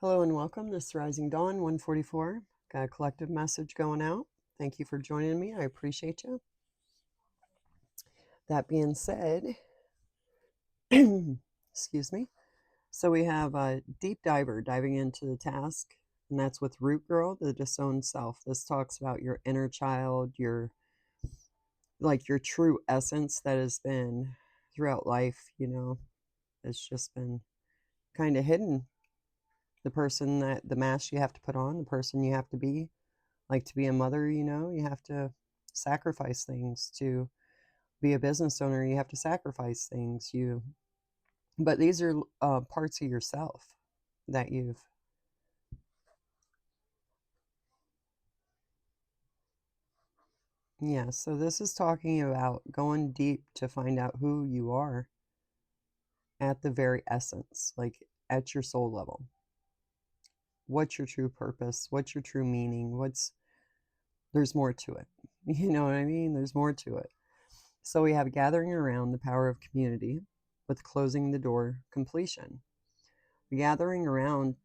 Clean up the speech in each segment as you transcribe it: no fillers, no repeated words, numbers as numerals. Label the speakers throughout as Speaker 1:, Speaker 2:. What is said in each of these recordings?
Speaker 1: Hello and welcome. This is Rising Dawn 144. Got a collective message going out. Thank you for joining me. I appreciate you. That being said, excuse me. So we have a deep diver diving into the task, and that's with Root Girl, the disowned self. This talks about your inner child, your true essence that has been throughout life, it's just been kind of hidden. The mask you have to put on, the person you have to be. Like to be a mother, you have to sacrifice things. To be a business owner, you have to sacrifice things. But these are parts of yourself that yeah. So this is talking about going deep to find out who you are at the very essence, like at your soul level. What's your true purpose? What's your true meaning? There's more to it. You know what I mean? There's more to it. So we have gathering around the power of community with closing the door completion. Gathering around,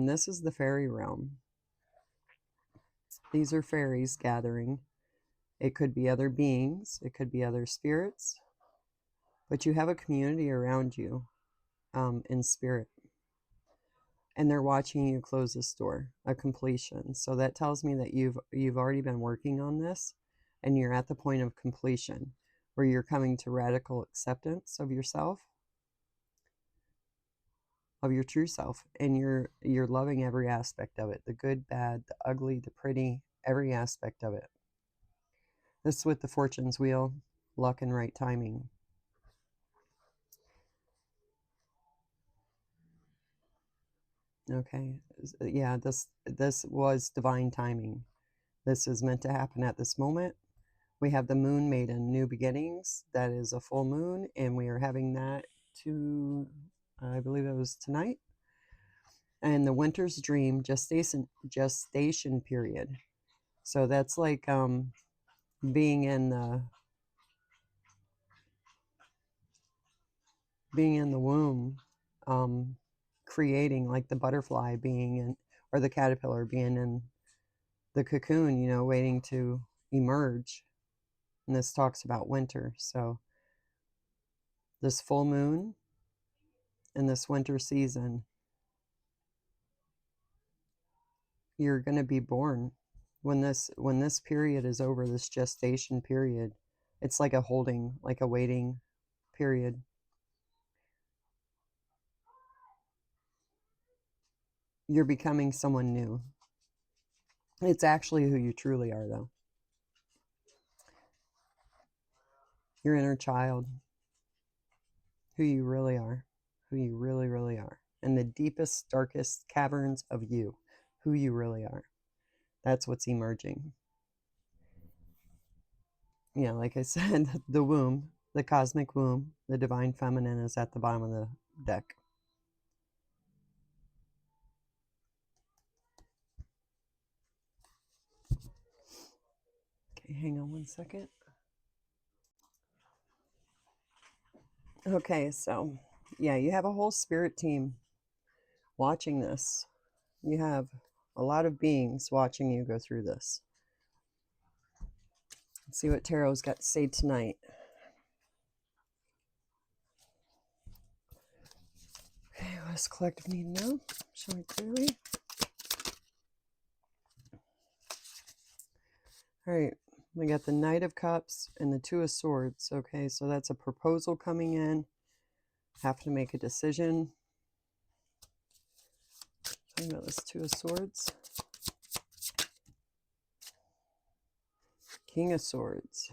Speaker 1: this is the fairy realm. These are fairies gathering. It could be other beings, it could be other spirits, but you have a community around you in spirit. And they're watching you close this door, a completion. So that tells me that you've already been working on this, and you're at the point of completion where you're coming to radical acceptance of yourself, of your true self, and you're loving every aspect of it, the good, bad, the ugly, the pretty, every aspect of it. This is with the fortune's wheel, luck and right timing. Okay, yeah, this was divine timing. This is meant to happen at this moment. We have the moon maiden, new beginnings. That is a full moon, and we are having that I believe it was tonight. And the winter's dream, gestation period. So that's like being in the womb, creating, like the butterfly being in, or the caterpillar being in the cocoon, waiting to emerge. And this talks about winter. So this full moon in this winter season, you're going to be born. When this period is over, this gestation period, it's like a holding, like a waiting period. You're becoming someone new. It's actually who you truly are, though. Your inner child, who you really are, who you really, really are, and the deepest, darkest caverns of you, who you really are. That's what's emerging. Yeah, like I said, the womb, the cosmic womb, the divine feminine is at the bottom of the deck. Okay, hang on one second. Okay, so yeah, you have a whole spirit team watching this. You have a lot of beings watching you go through this. Let's see what Tarot's got to say tonight. Okay, what does collective need to know? Show me clearly. All right, we got the Knight of Cups and the Two of Swords. Okay, so that's a proposal coming in. Have to make a decision. Talking about this Two of Swords. King of Swords.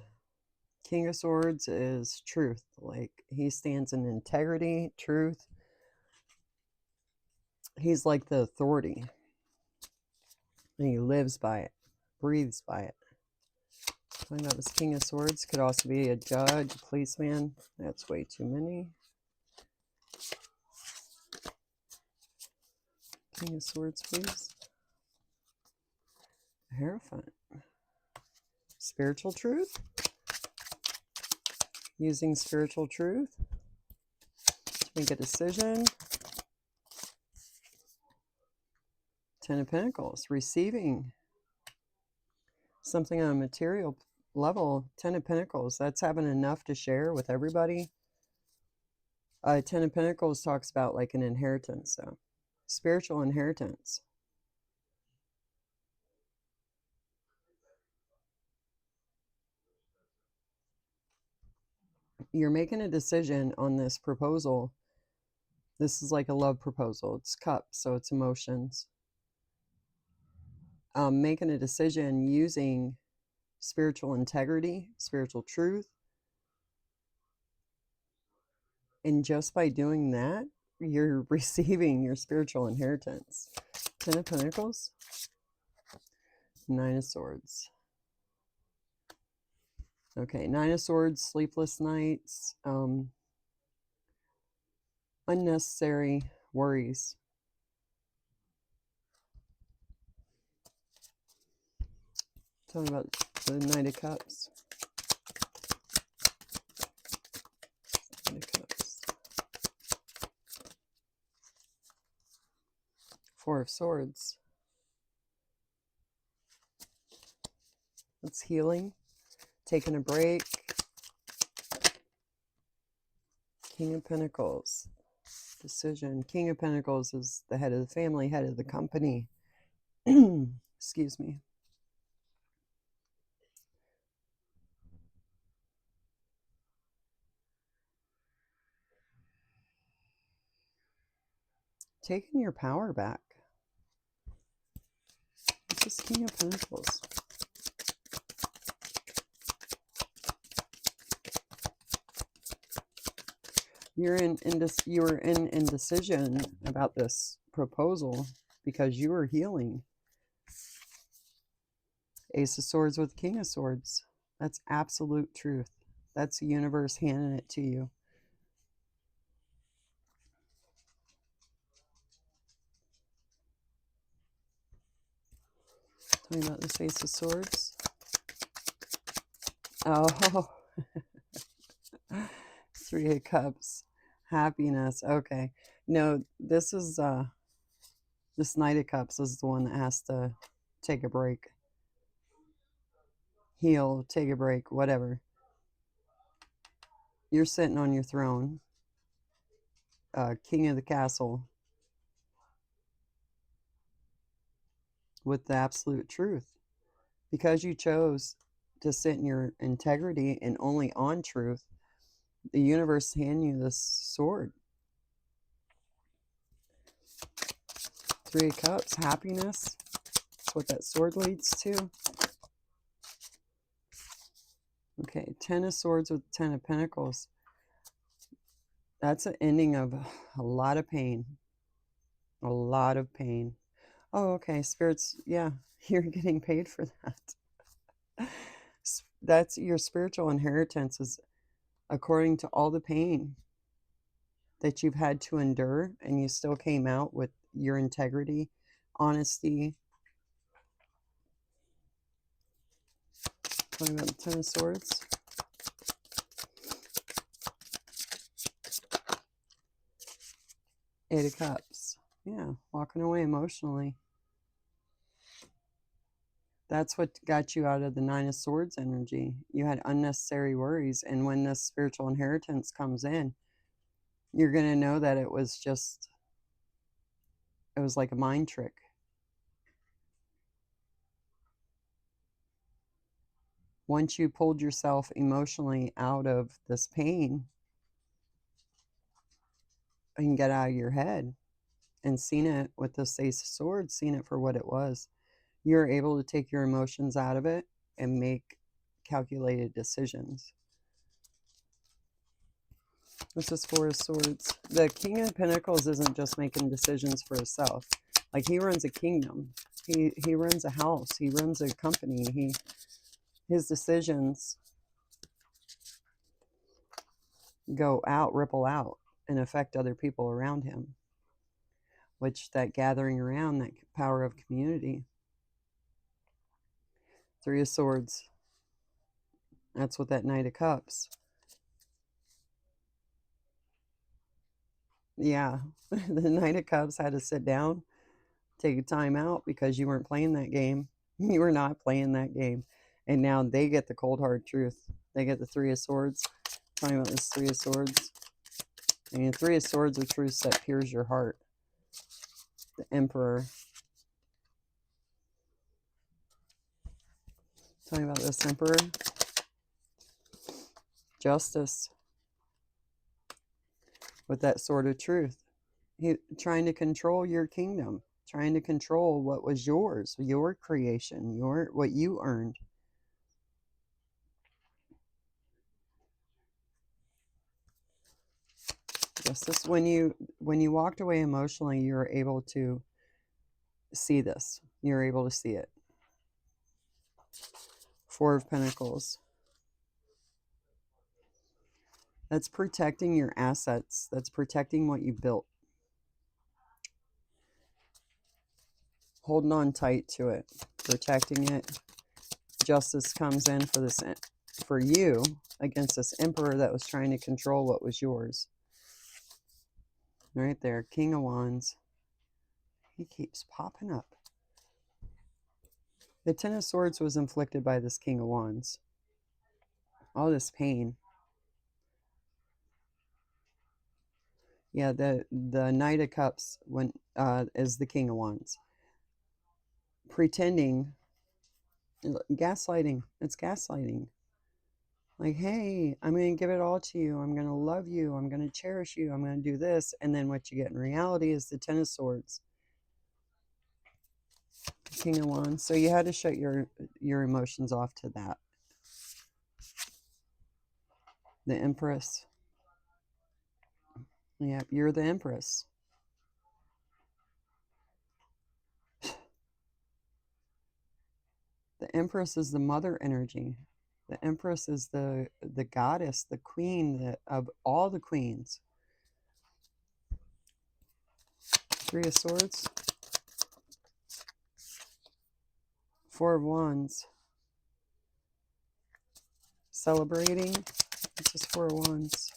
Speaker 1: King of Swords is truth. Like, he stands in integrity, truth. He's like the authority. And he lives by it, breathes by it. Talking about this King of Swords, could also be a judge, a policeman. That's way too many. King of Swords, please. Hierophant. Spiritual truth. Using spiritual truth to make a decision. Ten of Pentacles, receiving something on a material level. Ten of Pentacles, that's having enough to share with everybody. Ten of Pentacles talks about like an inheritance, so spiritual inheritance. You're making a decision on this proposal. This is like a love proposal. It's cups, so it's emotions. Making a decision using spiritual integrity, spiritual truth. And just by doing that, you're receiving your spiritual inheritance. Ten of Pentacles, Nine of Swords. Okay, Nine of Swords, sleepless nights, unnecessary worries. Tell me about the Knight of Cups. Knight of Cups. Four of Swords. It's healing, taking a break. King of Pentacles, decision. King of Pentacles is the head of the family, head of the company. Excuse me. Taking your power back. This is King of Pentacles. You were in indecision about this proposal because you were healing. Ace of Swords with King of Swords. That's absolute truth. That's the universe handing it to you. Tell me about this Ace of Swords. Oh, Three of Cups. Happiness. Okay. No, this is this Knight of Cups is the one that has to take a break. Heal, take a break, whatever. You're sitting on your throne. King of the castle. With the absolute truth. Because you chose to sit in your integrity and only on truth, the universe hand you this sword. Three of Cups, happiness. That's what that sword leads to. Okay, Ten of Swords with Ten of Pentacles. That's an ending of a lot of pain. A lot of pain. Oh, okay, spirits, yeah, you're getting paid for that. That's your spiritual inheritance, is according to all the pain that you've had to endure, and you still came out with your integrity, honesty. Talking about the Ten of Swords. Eight of Cups. Yeah, walking away emotionally. That's what got you out of the Nine of Swords energy. You had unnecessary worries, and when this spiritual inheritance comes in, you're going to know that it was like a mind trick. Once you pulled yourself emotionally out of this pain and get out of your head and seen it with this Ace of Swords, seen it for what it was, you're able to take your emotions out of it and make calculated decisions. This is Four of Swords. The King of Pentacles isn't just making decisions for himself. Like, he runs a kingdom. He runs a house. He runs a company. His decisions go out, ripple out, and affect other people around him. Which, that gathering around, that power of community. Three of Swords. That's what that Knight of Cups. Yeah, the Knight of Cups had to sit down take a time out because you weren't playing that game. You were not playing that game. And now they get the cold hard truth. They get the Three of Swords. Talking about this Three of Swords. And Three of Swords of truth that pierces your heart. The Emperor. Talking about this Emperor. Justice. With that sword of truth. He trying to control your kingdom. Trying to control what was yours. Your creation. What you earned. Justice. When you walked away emotionally, you were able to see this. You're able to see it. Four of Pentacles. That's protecting your assets. That's protecting what you built. Holding on tight to it. Protecting it. Justice comes in for you against this Emperor that was trying to control what was yours. Right there. King of Wands. He keeps popping up. The Ten of Swords was inflicted by this King of Wands. All this pain. Yeah, the Knight of Cups is the King of Wands. Pretending. Gaslighting. It's gaslighting. Like, hey, I'm going to give it all to you. I'm going to love you. I'm going to cherish you. I'm going to do this. And then what you get in reality is the Ten of Swords. King of Wands. So you had to shut your emotions off to that. The Empress. Yeah, you're the Empress. The Empress is the mother energy. The Empress is the goddess, the queen of all the queens. Three of Swords. Four of Wands. Celebrating. This is Four of Wands.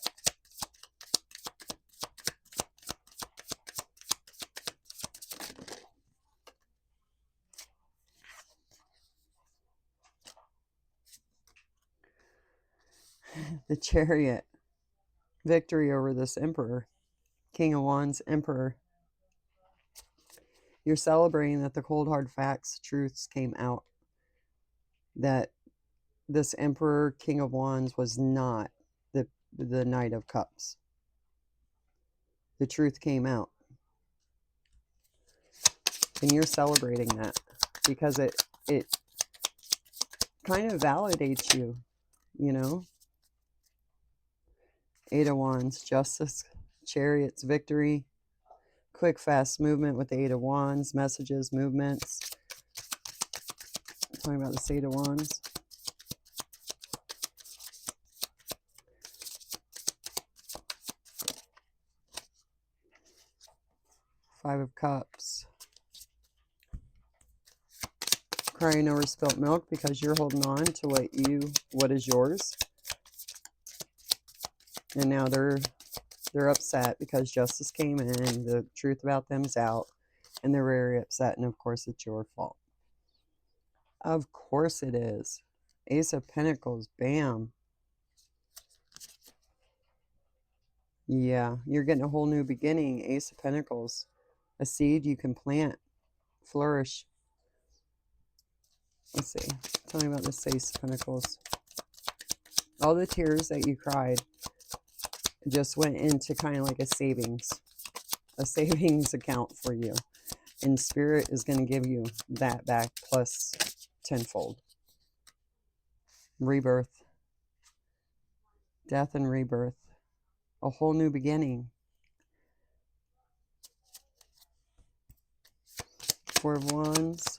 Speaker 1: The Chariot. Victory over this Emperor. King of Wands, Emperor. You're celebrating that the cold hard facts, truths came out. That this Emperor, King of Wands, was not the Knight of Cups. The truth came out. And you're celebrating that. Because it kind of validates you, you know? Eight of Wands, Justice, Chariots, Victory. Quick, fast movement with the Eight of Wands. Messages, movements. I'm talking about the Eight of Wands. Five of Cups. Crying over spilt milk because you're holding on to what is yours. And now they're upset because justice came in, the truth about them's out, and they're very upset, and of course it's your fault. Of course it is. Ace of Pentacles, bam. Yeah, you're getting a whole new beginning. Ace of Pentacles. A seed you can plant, flourish. Let's see. Tell me about this Ace of Pentacles. All the tears that you cried just went into kind of like a savings account for you. And Spirit is going to give you that back plus tenfold. Rebirth. Death and rebirth. A whole new beginning. Four of Wands.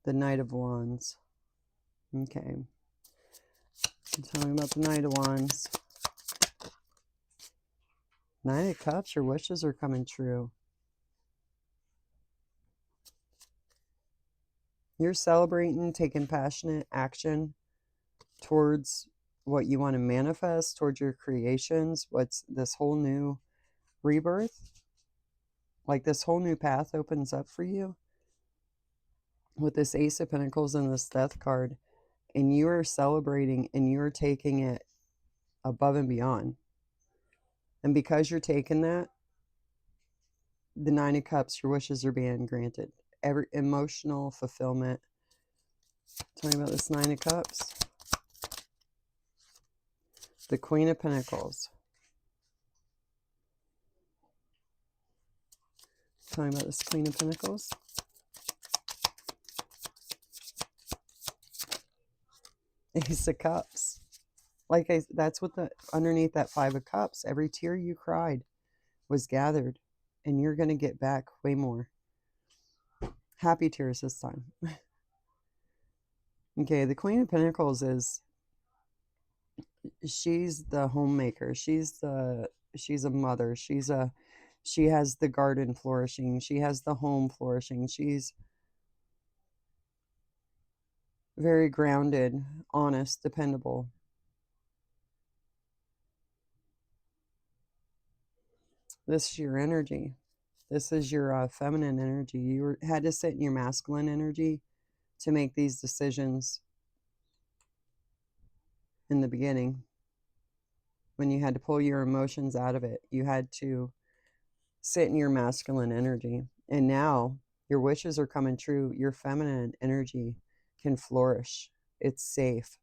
Speaker 1: The Knight of Wands. Okay. Tell me about the Knight of Wands. Nine of Cups, your wishes are coming true. You're celebrating, taking passionate action towards what you want to manifest, towards your creations, what's this whole new rebirth. Like this whole new path opens up for you with this Ace of Pentacles and this Death card, and you are celebrating and you're taking it above and beyond. And because you're taking that, the Nine of Cups, your wishes are being granted. Every emotional fulfillment. Tell me about this Nine of Cups. The Queen of Pentacles. Tell me about this Queen of Pentacles. Ace of Cups. That's what underneath that Five of Cups, every tear you cried was gathered, and you're going to get back way more. Happy tears this time. Okay, the Queen of Pentacles she's the homemaker. She's a mother. She has the garden flourishing. She has the home flourishing. She's very grounded, honest, dependable. This is your energy. This is your feminine energy. You had to sit in your masculine energy to make these decisions in the beginning. When you had to pull your emotions out of it, you had to sit in your masculine energy. And now your wishes are coming true. Your feminine energy can flourish. It's safe.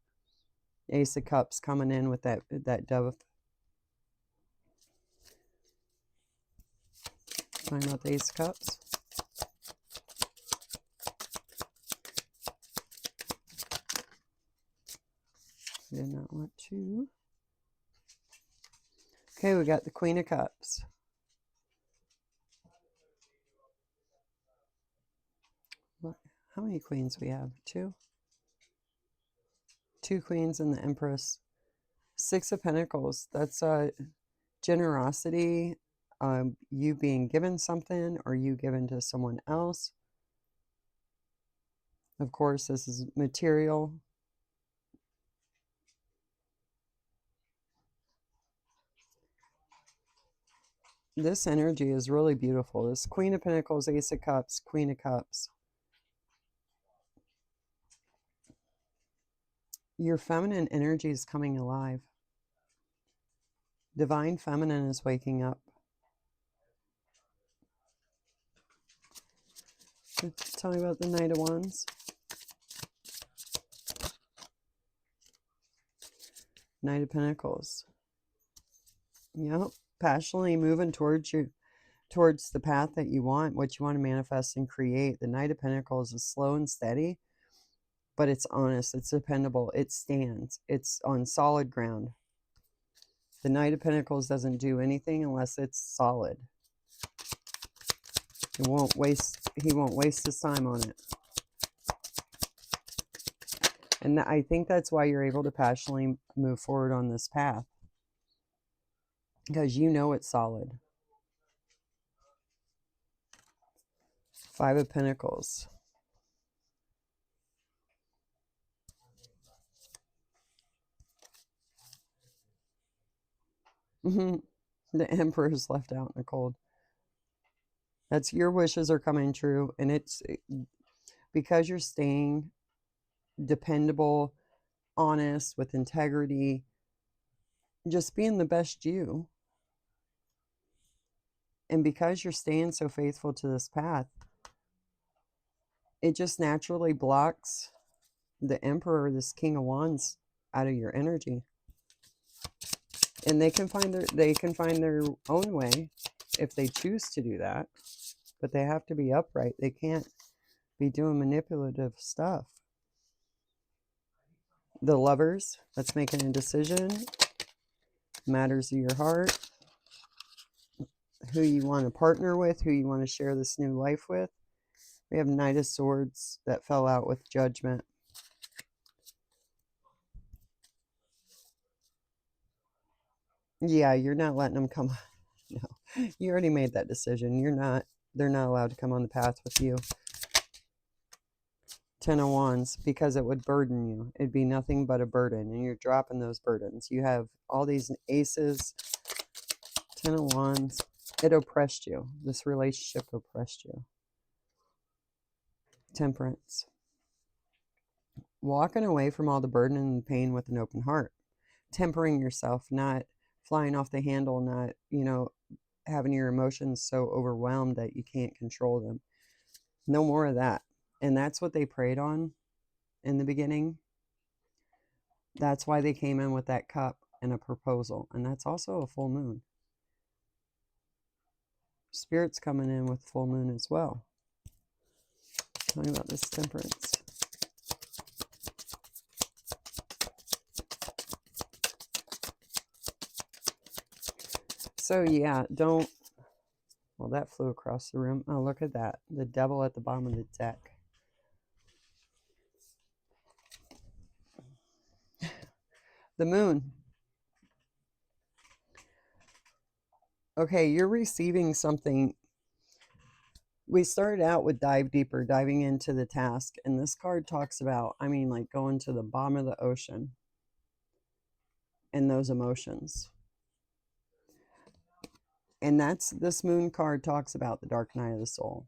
Speaker 1: Ace of Cups coming in with that dove. Talking about the Ace of Cups. Did not want to. Okay, we got the Queen of Cups. How many queens we have? Two? Two queens and the Empress. Six of Pentacles. That's generosity, you being given something or you given to someone else. Of course, this is material. This energy is really beautiful. This Queen of Pentacles, Ace of Cups, Queen of Cups. Your feminine energy is coming alive. Divine feminine is waking up. Tell me about the Knight of Wands. Knight of Pentacles. Yep. Passionately moving towards the path that you want, what you want to manifest and create. The Knight of Pentacles is slow and steady, but it's honest, it's dependable, it stands, it's on solid ground. The Knight of Pentacles doesn't do anything unless it's solid. He won't waste his time on it. And I think that's why you're able to passionately move forward on this path. Because you know it's solid. Five of Pentacles. The Emperor's left out in the cold. That's your wishes are coming true. And it's because you're staying dependable, honest, with integrity, just being the best you. And because you're staying so faithful to this path, it just naturally blocks the Emperor, this King of Wands, out of your energy. And they can find their own way if they choose to do that. But they have to be upright. They can't be doing manipulative stuff. The Lovers, that's making a decision. Matters of your heart. Who you want to partner with, who you want to share this new life with. We have Knight of Swords that fell out with Judgment. Yeah, you're not letting them come. No, you already made that decision. They're not allowed to come on the path with you. Ten of Wands, because it would burden you. It'd be nothing but a burden, and you're dropping those burdens. You have all these aces. Ten of Wands. It oppressed you. This relationship oppressed you. Temperance. Walking away from all the burden and pain with an open heart. Tempering yourself, not flying off the handle, not, having your emotions so overwhelmed that you can't control them. No more of that. And that's what they preyed on in the beginning. That's why they came in with that cup and a proposal. And that's also a full moon. Spirit's coming in with full moon as well. Tell me about this temperance. So yeah, don't, well, that flew across the room. Oh, look at that. The devil at the bottom of the deck. The moon. Okay, you're receiving something. We started out with dive deeper, diving into the task. And this card talks about, like going to the bottom of the ocean and those emotions. And this moon card talks about the dark night of the soul.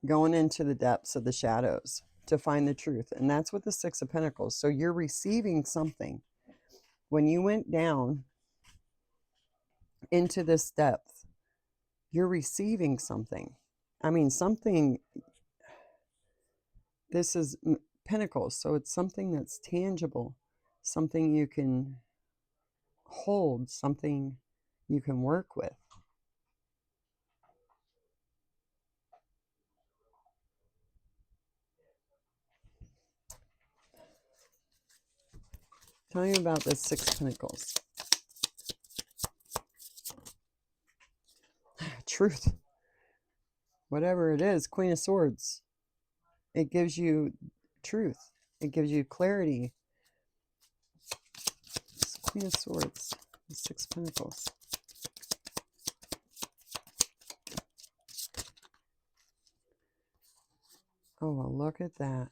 Speaker 1: Going into the depths of the shadows to find the truth. And that's with the Six of Pentacles. So you're receiving something. When you went down into this depth, you're receiving something. Something, this is Pentacles, so it's something that's tangible, something you can hold, something you can work with. Tell me about this Six of Pentacles. Truth. Whatever it is, Queen of Swords. It gives you truth. It gives you clarity. It's Queen of Swords. The Six of Pentacles. Oh, well, look at that.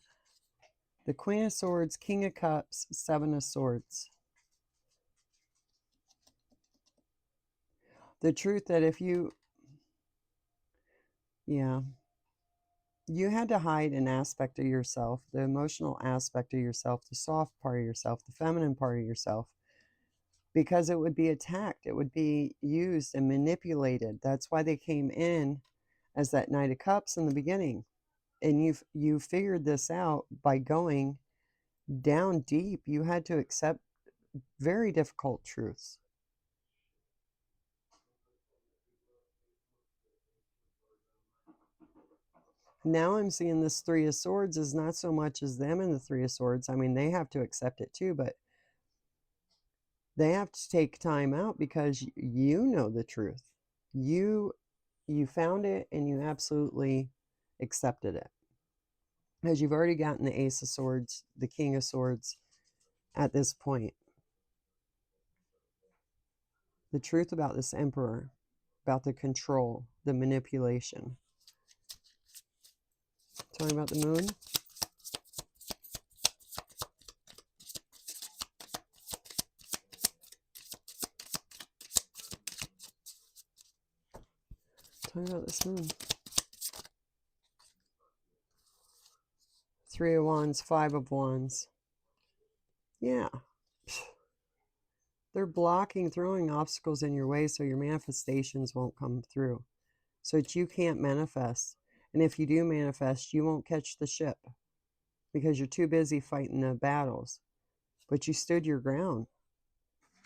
Speaker 1: The Queen of Swords, King of Cups, Seven of Swords. The truth that if you, you had to hide an aspect of yourself, the emotional aspect of yourself, the soft part of yourself, the feminine part of yourself, because it would be attacked. It would be used and manipulated. That's why they came in as that Knight of Cups in the beginning. And you figured this out by going down deep. You had to accept very difficult truths. Now I'm seeing this Three of Swords is not so much as them in the Three of Swords. They have to accept it too, but they have to take time out because you know the truth. You found it and you absolutely accepted it. Because you've already gotten the Ace of Swords, the King of Swords at this point. The truth about this Emperor, about the control, the manipulation. Tell me about the Moon. Tell me about this Moon. Three of Wands, Five of Wands. Yeah. They're blocking, throwing obstacles in your way so your manifestations won't come through. So that you can't manifest. And if you do manifest, you won't catch the ship because you're too busy fighting the battles. But you stood your ground.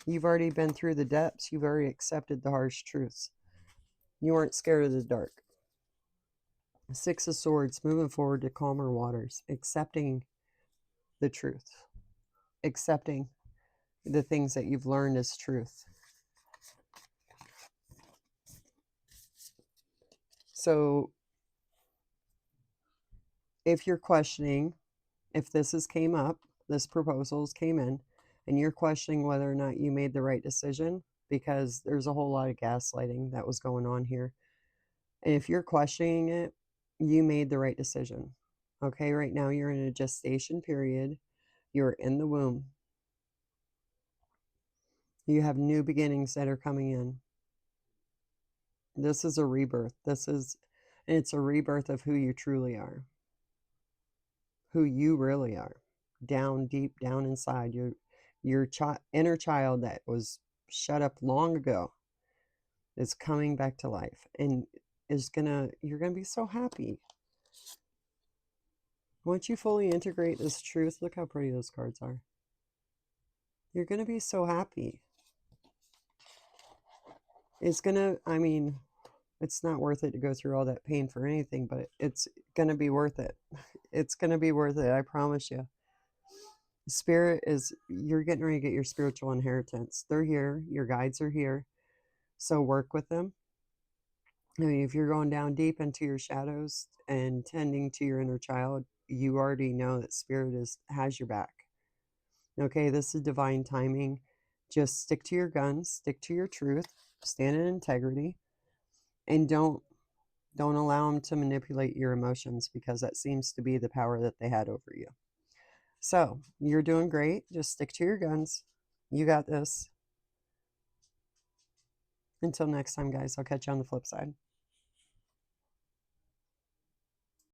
Speaker 1: You've already been through the depths. You've already accepted the harsh truths. You weren't scared of the dark. Six of Swords, moving forward to calmer waters, accepting the truth, accepting the things that you've learned as truth. So if you're questioning, if this has came up, this proposals came in, and you're questioning whether or not you made the right decision, because there's a whole lot of gaslighting that was going on here. And if you're questioning it, you made the right decision. Okay, right now you're in a gestation period. You're in the womb. You have new beginnings that are coming in. This is a rebirth. It's a rebirth of who you truly are, who you really are, down deep down inside. Your inner child that was shut up long ago is coming back to life, and you're gonna be so happy once you fully integrate this truth. Look how pretty those cards are. You're gonna be so happy. I mean, it's not worth it to go through all that pain for anything, but it's gonna be worth it. It's gonna be worth it, I promise you. You're getting ready to get your spiritual inheritance. They're here, your guides are here, so work with them. I mean, if you're going down deep into your shadows and tending to your inner child, you already know that has your back. Okay, this is divine timing. Just stick to your guns, stick to your truth, stand in integrity, and don't allow them to manipulate your emotions, because that seems to be the power that they had over you. So, you're doing great. Just stick to your guns. You got this. Until next time, guys, I'll catch you on the flip side.